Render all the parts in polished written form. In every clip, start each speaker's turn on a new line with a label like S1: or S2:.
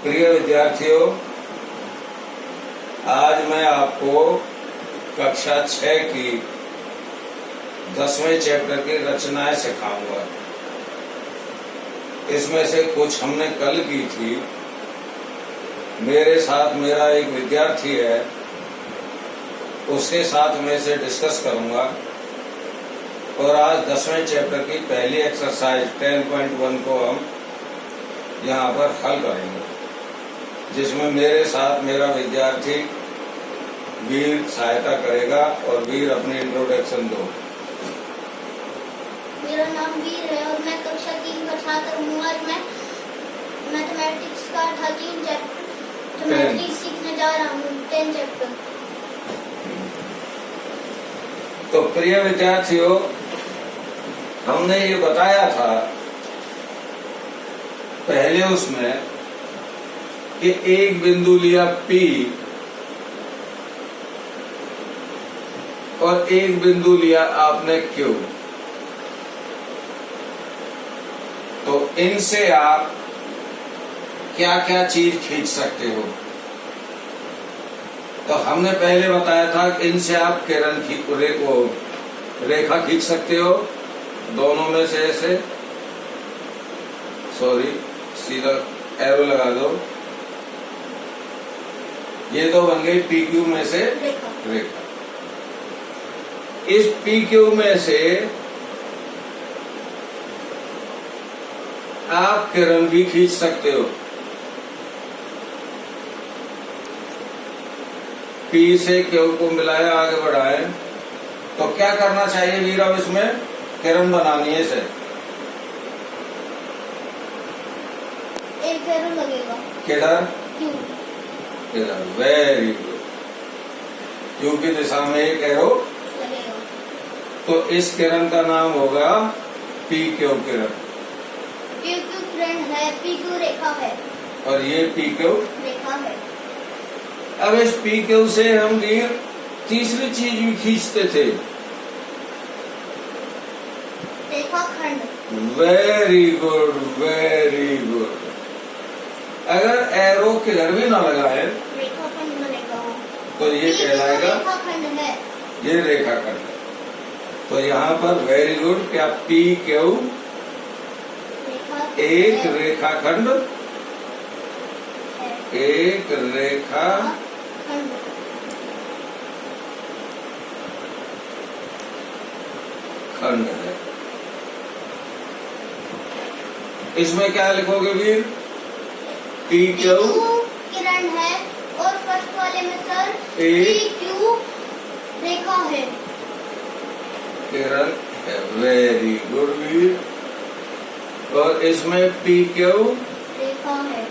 S1: प्रिय विद्यार्थियों, आज मैं आपको कक्षा 6 की 10वें चैप्टर की रचनाएं सिखाऊंगा। इसमें से कुछ हमने कल की थी। मेरे साथ मेरा एक विद्यार्थी है, उसके साथ मैं इसे डिस्कस करूंगा और आज 10वें चैप्टर की पहली एक्सरसाइज 10.1 को हम यहाँ पर हल करेंगे, जिसमें मेरे साथ मेरा विद्यार्थी वीर सहायता करेगा और वीर अपनी इंट्रोडक्शन दो।
S2: मेरा नाम वीर है और मैं कक्षा 3 का छात्र हूँ। आज मैं मैथमेटिक्स का 13 चैप्टर ज्योमेट्री सीखने जा रहा हूँ, 10 चैप्टर।
S1: तो प्रिय विद्यार्थियों, हमने ये बताया था पहले उसमें कि एक बिंदु लिया P और एक बिंदु लिया आपने Q। तो इनसे आप क्या क्या चीज खींच सकते हो। तो हमने पहले बताया था कि इनसे आप किरण की रेखा खींच सकते हो, दोनों में से ऐसे, सीधा एरो लगा दो। ये तो बन गई PQ में से रेखा। इस PQ में से आप किरण भी खींच सकते हो। P से Q को मिलाया, आगे बढ़ाए। तो क्या करना चाहिए वीर? अब इसमें किरण बनानी है इसे।
S2: एक एरो लगेगा।
S1: किधर?
S2: Q।
S1: किधर? Very good. Q की दिशा में एक एरो
S2: लगेगा।
S1: तो इस किरण का नाम होगा PQ किरण।
S2: PQ किरण है, PQ रेखा है
S1: और ये PQ
S2: रेखा है।
S1: अब इस PQ से हम वीर तीसरी चीज भी खींचते थे,
S2: रेखाखंड।
S1: Very good, very good. अगर एरो किधर भी ना लगाए
S2: रेखाखंड बनेगा।
S1: तो ये कहलाएगा
S2: रेखाखंड है।
S1: ये रेखाखंड है। तो यहाँ पर वेरी गुड, क्या PQ एक रेखाखंड, एक रेखा खंड है। इसमें क्या लिखोगे वीर? PQ
S2: किरण है और फर्स्ट वाले में सर
S1: एक
S2: PQ रेखा है।
S1: किरण है, वेरी गुड वीर। और इसमें PQ
S2: रेखा है,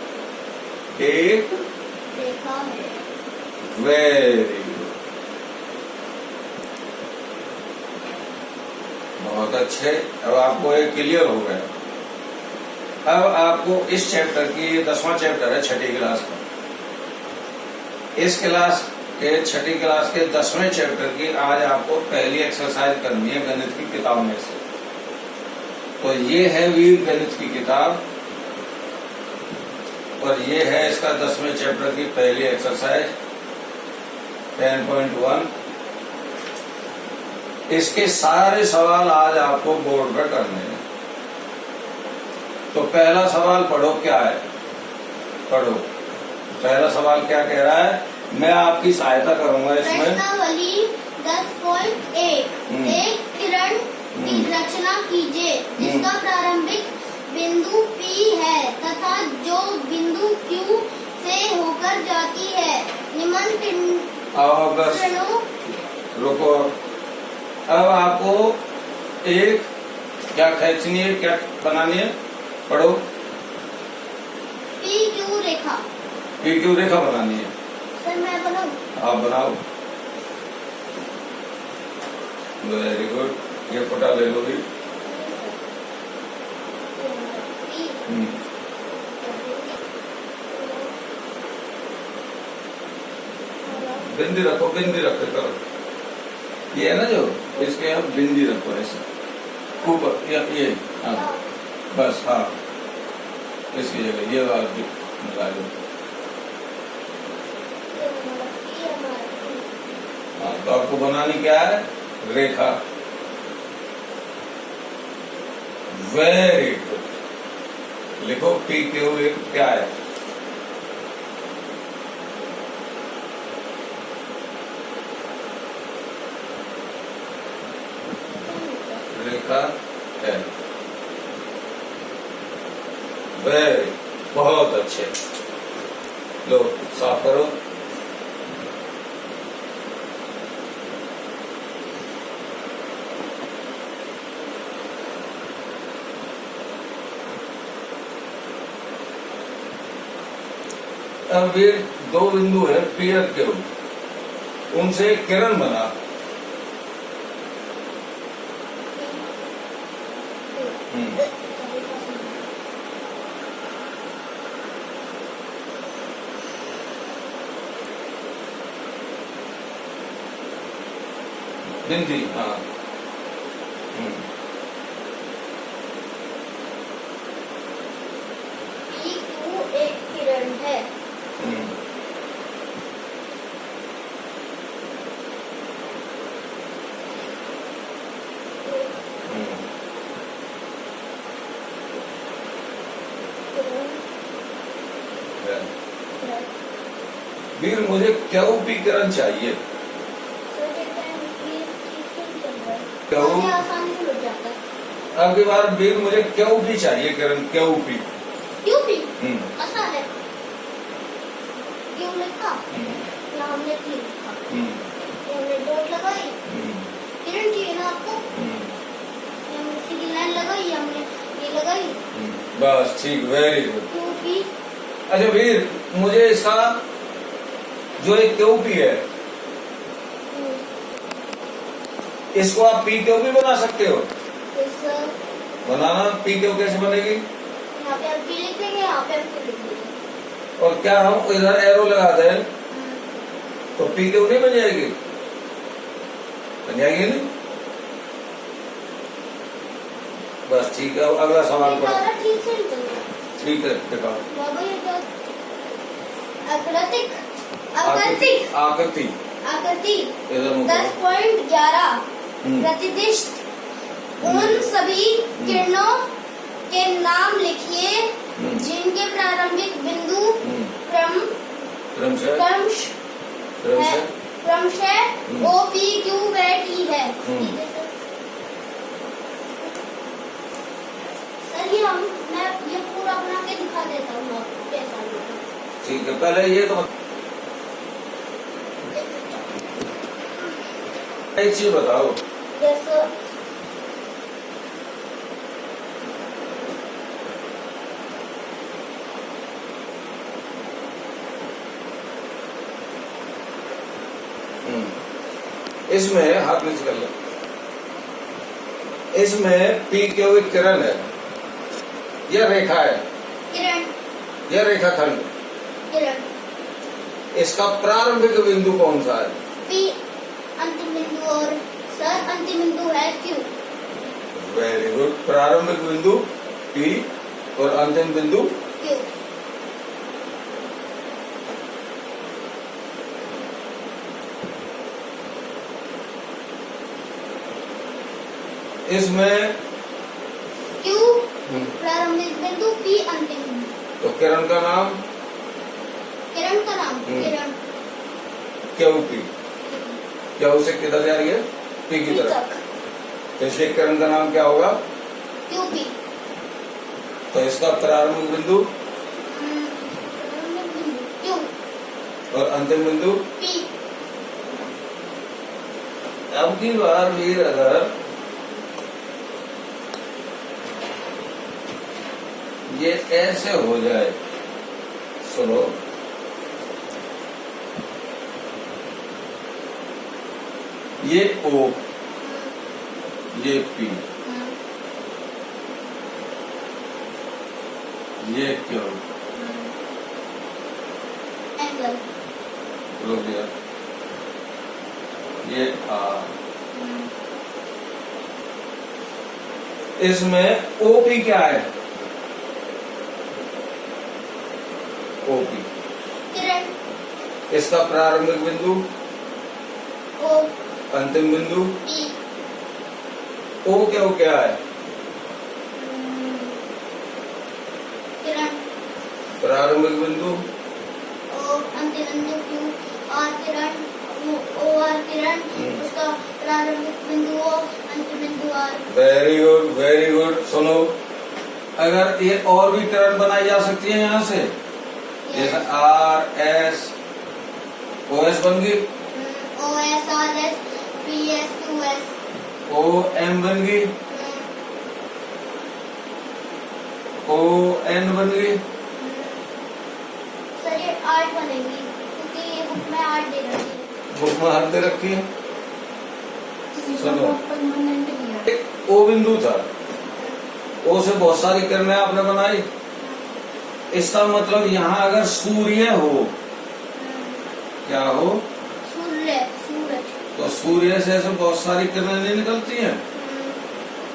S1: एक
S2: रेखा है।
S1: वेरी गुड, बहुत अच्छे। अब आपको ये क्लियर हो गया। अब आपको इस चैप्टर की, ये 10वां चैप्टर है 6ठी क्लास का। इस क्लास के 6ठी क्लास के 10वें चैप्टर की आज आपको पहली एक्सरसाइज करनी है गणित की किताब में से। तो ये है वीर गणित की किताब और ये है इसका 10वें चैप्टर की पहली एक्सरसाइज 10.1। इसके सारे सवाल आज आपको बोर्ड पर करने हैं। तो पहला सवाल पढ़ो, क्या है? पढ़ो। पहला सवाल क्या कह रहा है? मैं आपकी सहायता करूंगा इसमें।
S2: प्रश्नावली 10.1 एक किरण की रचना कीजिए जिसका प्रारंभिक बिंदु P है तथा जो बिंदु Q से होकर जाती है। निम्न किरणों।
S1: रुको। अब आपको एक क्या खींचनी है, क्या बनानी है? पढ़ो।
S2: PQ रेखा।
S1: PQ रेखा बनानी है।
S2: सर मैं बनाऊं?
S1: आप बनाओ। Very good. ये पटा ले लो भी। बिंदी रखो, बिंदी रखो, करो। ये है ना जो, इसके आप बिंदी रखो ऐसा ऊपर, ये हाँ, बस हाँ, इसकी जगह ये वाला लगा दो। तो आपको बनानी क्या है? रेखा। Very good. लिखो पी क्यू क्या है? रेखा है। वेरी, बहुत अच्छे। लो साफ करो। अब ये दो बिंदु है पी और क्यू, उनसे किरण बना। बिंदी, हाँ।
S2: पी क्यू एक किरण है।
S1: वीर मुझे क्यू पी किरण चाहिए। क्यू
S2: आसानी से लग जाता है।
S1: अब की बार वीर मुझे क्यू पी चाहिए किरण, क्यू पी।
S2: क्यों भी ऐसा है? क्यों लिखा या हमने पी लिखा? ये हमने डॉट लगाई। किरण चाहिए ना आपको? ये हमने सीधी लाइन लगाई या हमने ये लगाई?
S1: बस ठीक, वेरी गुड।
S2: क्यों भी?
S1: अच्छा वीर, मुझे इसका जो एक क्यू पी है, इसको आप पी क्यू भी बना सकते हो। बनाना पी क्यू कैसे बनेगी?
S2: यहाँ पे आप पी लिख देंगे, यहाँ पे आप क्यू लिख देंगे।
S1: और क्या हम इधर एरो लगा दें तो पी क्यू नहीं बन जाएगी? बन जाएगी नहीं? बस ठीक है, अगला सवाल पढ़ो।
S2: ठीक से नहीं चल रहा।
S1: ठीक है, दिखाओ।
S2: बाबा ये क्या? आकृतिक आकृतिक
S1: आकृति
S2: आकृति
S1: इधर मुझे
S2: 10.11 प्रतिदिश उन सभी किरणों के नाम लिखिए जिनके प्रारंभिक बिंदु क्रमशः ओ पी क्यू व टी है। सर ये मैं ये पूरा बना के दिखा देता हूँ आपको कैसा होगा।
S1: ठीक है, पहले ये तो एक चीज बताओ।
S2: जैसे
S1: इसमें हाथ नीचे कर लो। इसमें पी क्यू एक किरण है, यह रेखा है,
S2: किरण
S1: यह रेखाखंड।
S2: किरण
S1: इसका प्रारंभिक बिंदु कौन सा है?
S2: पी अंतिम बिंदु और सर अंतिम बिंदु है क्यू।
S1: Very good. प्रारंभिक बिंदु पी और अंतिम बिंदु
S2: क्यू।
S1: इसमें
S2: क्यू प्रारंभिक बिंदु, पी अंतिम बिंदु।
S1: तो किरण का नाम?
S2: किरण का नाम किरण।
S1: क्यू पी, क्यू से किधर जा रही है? पी की तरफ। तो इसलिए किरण का नाम क्या होगा?
S2: Q P.
S1: तो इसका प्रारंभिक बिंदु
S2: क्यू
S1: और अंतिम बिंदु
S2: पी।
S1: अब की बार वीर अगर ये ऐसे हो जाए, सुनो, ये ओ, ये पी, ये क्यू,
S2: एंगल,
S1: रुक गया, ये आर। इसमें ओपी क्या है? ओपी
S2: किरण।
S1: इसका प्रारंभिक बिंदु
S2: ओ
S1: अंतिम बिंदु
S2: ई
S1: ओ क्या है?
S2: किरण
S1: प्रारंभिक बिंदु
S2: ओ अंतिम बिंदु क्यू आर किरण ओ आर किरण उसका प्रारंभिक बिंदु ओ अंतिम बिंदु आर।
S1: Very good. सुनो, अगर ये और भी किरण बनाई जा सकती है यहाँ से, जैसे आर एस ओ एस बन गई,
S2: O S R S P S Q S
S1: O M बन गई, ओ एन बन गई।
S2: सर ये 8 बनेंगी क्योंकि ये बुक में 8 दे रखी है।
S1: बुक में हाथ दे रखी है। सुनो,
S2: परमानेंट भी है।
S1: एक ओ बिंदु था, ओ से बहुत सारी किरणें आपने बनाई। इसका मतलब यहाँ अगर सूर्य हो, क्या हो?
S2: सूर्य सूरज
S1: तो सूर्य से ऐसे बहुत सारी किरणें नहीं निकलती हैं,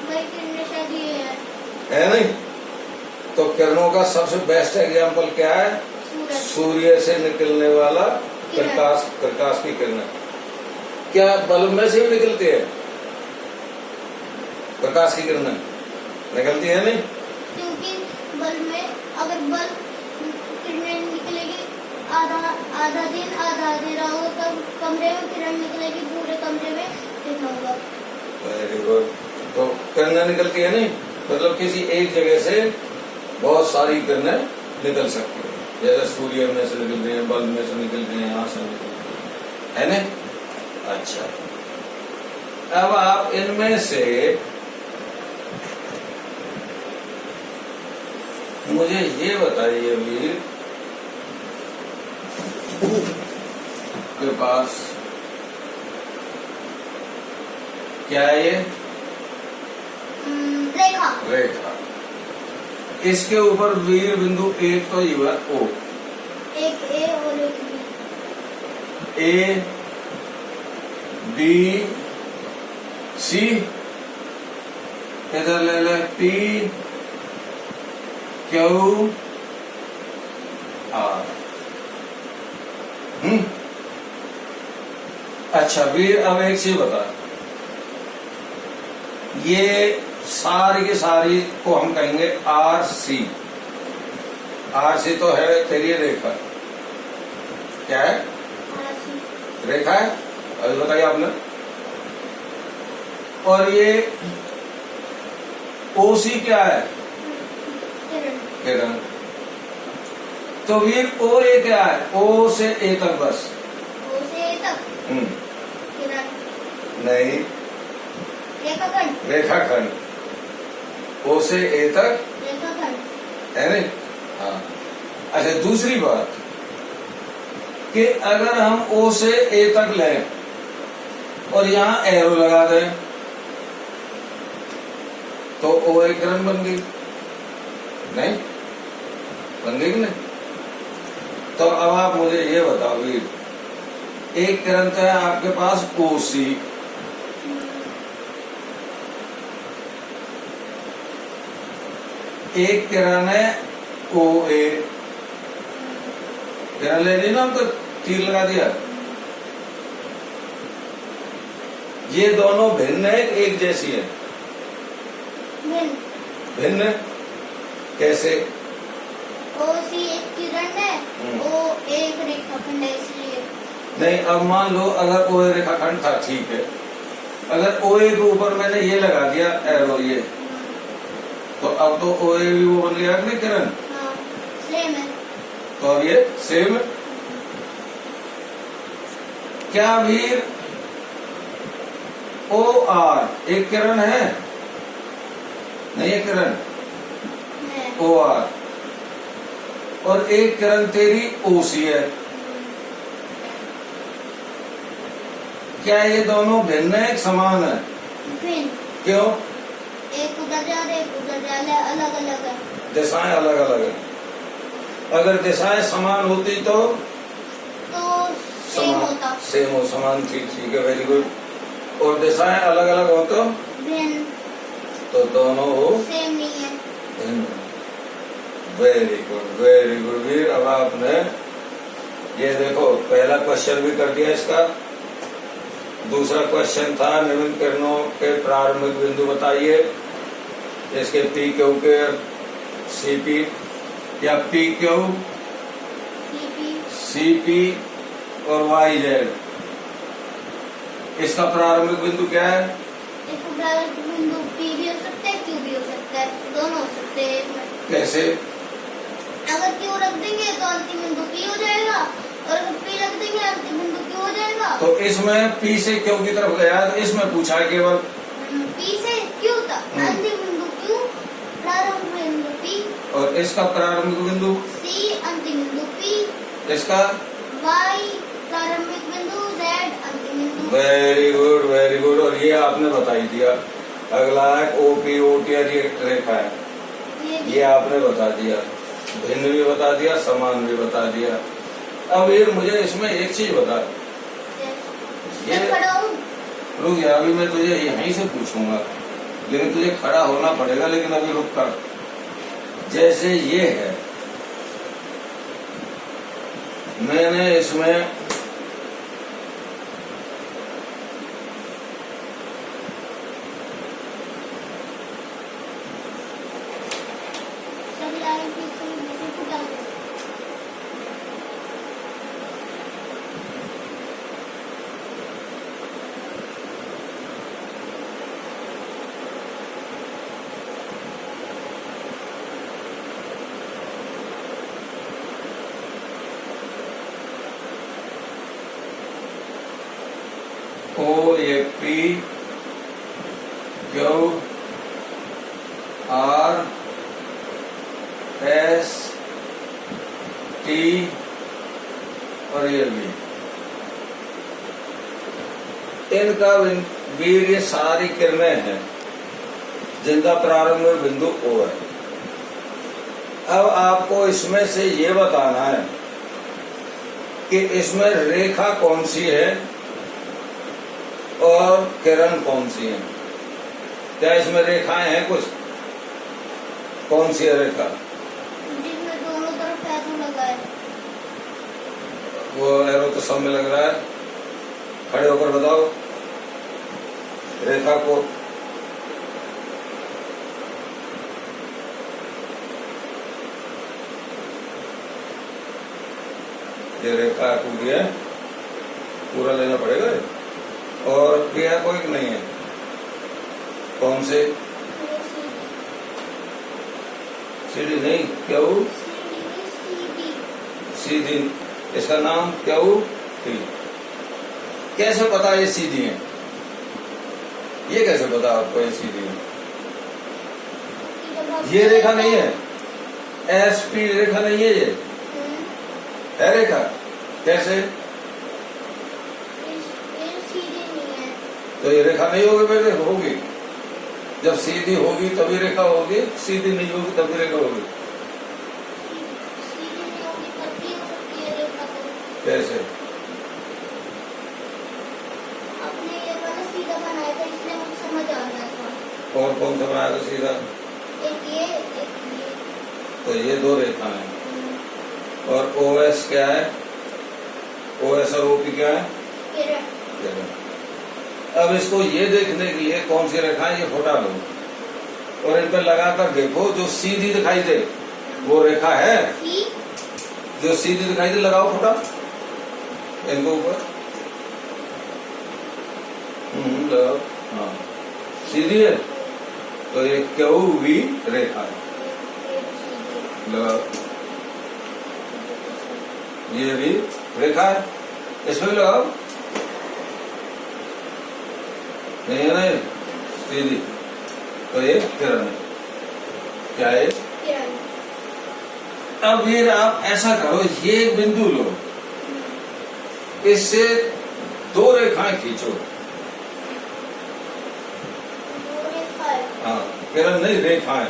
S2: भाई किरण शायद ये
S1: है नहीं? तो किरणों का सबसे बेस्ट एग्जाम्पल क्या है?
S2: सूरज
S1: सूर्य से निकलने वाला
S2: किरण।
S1: प्रकाश की किरणें। क्या बल्ब में से भी निकलती है? प्रकाश की किरणें निकलती है नहीं?
S2: क्योंकि बल्ब में अगर बल्ब किरणें निकलेगी आधा दिन आधा अंधेरा होगा, तब कमरे में किरण निकलेगी, पूरे कमरे में दिन होगा।
S1: Very good. तो किरणें निकलती है नहीं, मतलब किसी एक जगह से बहुत सारी किरणें निकल सकती है, जैसे सूर्य में से निकल रही है, बल्ब में से निकल रही है, यहाँ से निकल रही है ना? अच्छा, अब आप इनमें से मुझे ये बताइए वीर, के पास क्या है ये?
S2: रेखा
S1: रेखा। इसके ऊपर वीर बिंदु एक तो ये हुआ ओ,
S2: एक ए और एक बी।
S1: ए बी सी, इधर ले ले पी क्यू आर। अच्छा वीर, अब एक चीज बता, ये सारी की सारी को हम कहेंगे आर सी। आर सी तो है तेरी रेखा, क्या है? रेखा है, अभी बताइए आपने। और ये ओ सी क्या है? किरण। तो वीर ओ ए क्या है? ओ से ए तक बस।
S2: ओ से ए तक किरण
S1: नहीं,
S2: रेखाखंड।
S1: रेखाखंड। ओ से ए तक
S2: रेखाखंड
S1: है नहीं? हाँ। अच्छा दूसरी बात कि अगर हम ओ से ए तक लें और यहाँ एरो लगा दें तो ओ ए किरण बन गई, नहीं बन गई कि नहीं? तो अब आप मुझे ये बताओ वीर, एक किरण तो है आपके पास ओ सी, एक किरण है ओ ए। किरण ले ली ना, हम तो तीर लगा दिया। ये दोनों भिन्न है, एक जैसी है? भिन्न कैसे?
S2: ओ सी एक किरण है, ओ एक रेखाखंड है, इसलिए।
S1: नहीं, अब मान लो अगर ओ ए रेखाखंड था, ठीक है, अगर ओ ए के ऊपर मैंने ये लगा दिया एरो, ये तो अब तो ओ ए भी वो बन गया कि किरण?
S2: हाँ, सेम है।
S1: तो अब ये सेम है। क्या वीर ओ आर एक किरण है? नहीं है किरण, ओ आर, और एक किरण तेरी ओ सी है। क्या ये दोनों भिन्न है, एक समान है?
S2: भिन्न।
S1: क्यों?
S2: एक उधर जा रहे, एक उधर जा रहे, अलग अलग है।
S1: दिशाएं अलग अलग है। अगर दिशाएं समान होती तो
S2: सेम होता।
S1: सेम हो, समान थी, ठीक है, वेरी गुड। और दिशाएं अलग अलग हो तो
S2: भिन्न,
S1: तो दोनों हो
S2: सेम नहीं है।
S1: वेरी गुड वीर। अब आपने ये देखो, पहला क्वेश्चन भी कर दिया इसका, दूसरा क्वेश्चन था निम्न किरणों के प्रारंभिक बिंदु बताइए। इसके पी क्यू के सीपी या पी क्यू सीपी और वाई जेड, इसका प्रारंभिक बिंदु क्या है?
S2: इसको प्रारंभिक बिंदु पी भी हो सकता है, क्यू भी हो सकता है, दोनों हो सकते हैं एक में।
S1: कैसे?
S2: अगर क्यू रख देंगे तो अंतिम बिंदु पी हो जाएगा, और अगर पी रख देंगे अंतिम बिंदु क्यू हो जाएगा।
S1: तो इसमें पी से क्यू की तरफ गया, तो इसमें पूछा है केवल
S2: पी से क्यू तक अंतिम बिंदु क्यू, प्रारंभिक बिंदु पी,
S1: और इसका प्रारंभिक बिंदु
S2: सी, अंतिम बिंदु पी,
S1: इसका
S2: वाई प्रारंभिक बिंदु, जेड अंतिम बिंदु।
S1: Very good very good. और ये आपने बता ही दिया। अगला है ओपी ओटी रेखा है, ये आपने बता दिया, भिन्न भी बता दिया, समान भी बता दिया। अब ये मुझे इसमें एक चीज बता, ये
S2: खड़ा हूँ।
S1: रुक जा, अभी मैं तुझे यहीं से पूछूंगा, लेकिन तुझे खड़ा होना पड़ेगा। लेकिन अभी रुक कर, जैसे ये है, मैंने इसमें O A P Q R S T और ये बी, इनका वीर ये सारी किरणें हैं जिनका प्रारंभिक बिंदु ओ है। अब आपको इसमें से ये बताना है कि इसमें रेखा कौन सी है और किरण कौन सी है। क्या इसमें रेखाएं हैं कुछ? कौन सी है रेखा?
S2: जिसमें दोनों तरफ एरो लगा है।
S1: वो एरो तो सब में लग रहा है। खड़े होकर बताओ रेखा को। ये रेखा पूरी है, पूरा लेना पड़ेगा। और क्रिया कोई नहीं है। कौन से? सीधी नहीं, क्यू सीधी, इसका नाम क्यू टी। कैसे पता ये सीधी है? ये कैसे पता आपको ये सीधी है? ये रेखा नहीं है, एस पी रेखा नहीं है, ये है रेखा। कैसे? तो ये रेखा नहीं होगी, पहले होगी। जब सीधी होगी तभी रेखा होगी, सीधी नहीं होगी तभी रेखा होगी। कैसे?
S2: आपने ये वाला सीधा बनाया था, इसलिए मुझे समझ आ गया था।
S1: और कौन सा बनाया था सीधा?
S2: एक ये, एक ये।
S1: तो ये दो रेखा है। और ओएस क्या है? ओएस और ओपी क्या है? किरण। अब इसको ये देखने के लिए कौन सी रेखा है ये फोटा लो और इन पर लगाकर देखो, जो सीधी दिखाई दे वो रेखा है। जो सीधी दिखाई दे लगाओ फोटा इनको ऊपर। लगाओ। हाँ, सीधी है तो ये क्यू वी रेखा है। लगाओ। ये भी रेखा है, इसमें भी लगाओ। नहीं है नहीं सीधी, तो ये किरण है। क्या है? अब ये आप ऐसा करो, ये बिंदु लो, इससे दो रेखाएं खींचो। हाँ, किरण नहीं, रेखाएं।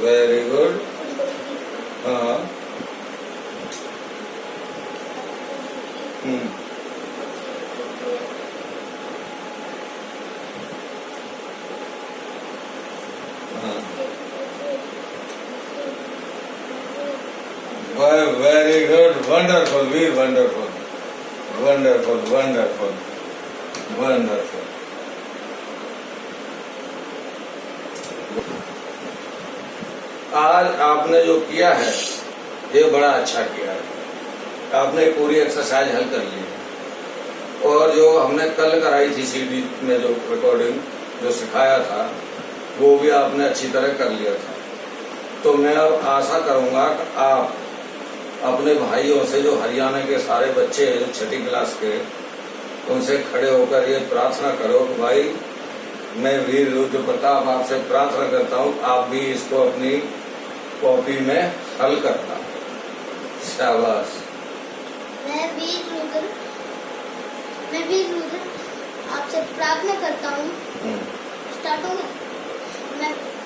S1: Very good. हाँ। वेरी गुड, वंडरफुल वीर, वंडरफुल वंडरफुल वंडरफुल वंडरफुल। आज आपने जो किया है ये बड़ा अच्छा किया है। आपने पूरी एक्सरसाइज हल कर ली है और जो हमने कल कराई थी सीडी में जो रिकॉर्डिंग जो सिखाया था वो भी आपने अच्छी तरह कर लिया था। तो मैं अब आशा करूंगा कि आप अपने भाइयों से जो हरियाणा के सारे बच्चे हैं जो छठी क्लास के, उनसे खड़े होकर ये प्रार्थना करो कि भाई मैं वीर रुद्र प्रताप आपसे प्रार्थना करता हूँ आप भी इसको अपनी कॉपी में हल करना। शाबाश।
S2: मैं वीर रुद्र आपसे प्रार्थना करता हूँ। स्टार्ट हो गया।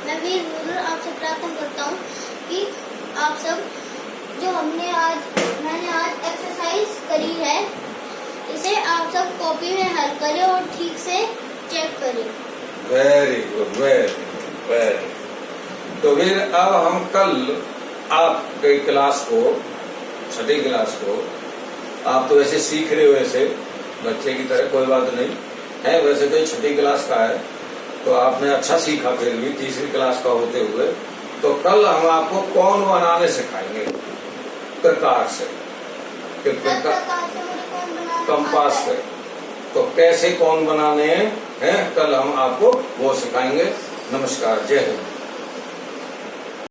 S2: मैं वीर रुद्र आपसे प्रार्थना करता हूँ कि आप सब जो मैंने आज एक्सरसाइज करी है इसे आप सब कॉपी में हल करें और ठीक से चेक करें।
S1: Very good, very. तो फिर अब हम कल आपके क्लास को, छठी क्लास को, आप तो वैसे सीख रहे हो ऐसे बच्चे की तरह, कोई बात नहीं है, वैसे तो छठी क्लास का है तो आपने अच्छा सीखा, फिर भी तीसरी क्लास का होते हुए। तो कल हम आपको कौन बनाने सिखाएंगे प्रकार से, कंपास से। तो कैसे कौन बनाने हैं कल हम आपको वो सिखाएंगे। नमस्कार, जय हिंद।